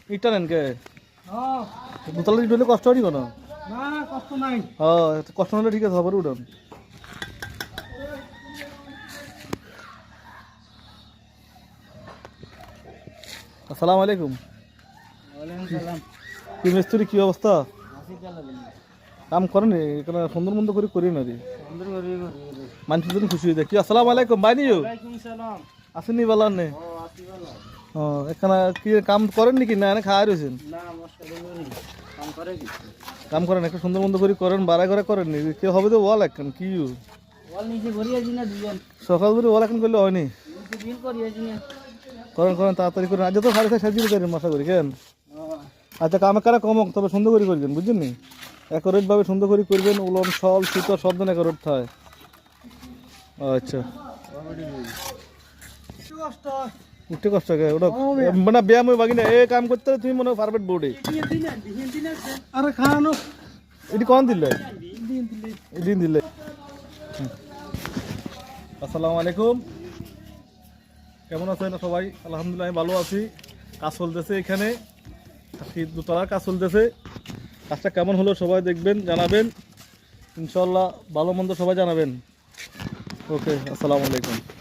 ইটা নেন কে দোতলা ইট হলে কষ্ট হয়নি কোনো না কষ্ট নাই কষ্ট হলে ঠিক আছে হবে উঠুন আসসালামু আলাইকুম কি মিস্ত্রি কি অবস্থা কাম করেন এখানে সুন্দর মন্দ করে করি না মানুষের জন্য খুশি হয়ে যায় কি আসসালামু আলাইকুম বাইনিও আসেনি বলার নেই ও এখানে কি কাম করেন নাকি না এনে খাওয়া রয়েছেন কাম করেন একটা সুন্দর মন্দ করে করেন বাড়া করে করেন নি কেউ হবে তো ওয়াল এখন কি সকাল ধরে ওয়াল এখন করলে হয়নি করেন করেন তাড়াতাড়ি করেন আজ তো 6:30 সাজিয়ে করেন মশা করি কেন আচ্ছা কামে কারা কমক তবে সুন্দর করে করবেন বুঝছেন নি অ্যাকোরেট ভাবে সুন্দর করে করবেন উলন শল সুতোর সব দিন অ্যাকোরেট হয় আচ্ছা একটু কষ্ট হয় ওটা মানে ব্যায়াম হয়ে বাকি না এই কাম করতে হলে তুমি মনে হয় পারফেক্ট বোর্ডে আরে খাওয়ানো এটি কখন দিলে দিন দিলে আসসালামু আলাইকুম কেমন আছেন সবাই আলহামদুলিল্লাহ আমি ভালো আছি কাজ চলতেছে এখানে দোতলার কাজ চলতেছে কাজটা কেমন হলো সবাই দেখবেন জানাবেন ইনশাল্লাহ ভালো মন্দ সবাই জানাবেন ওকে আসসালামু আলাইকুম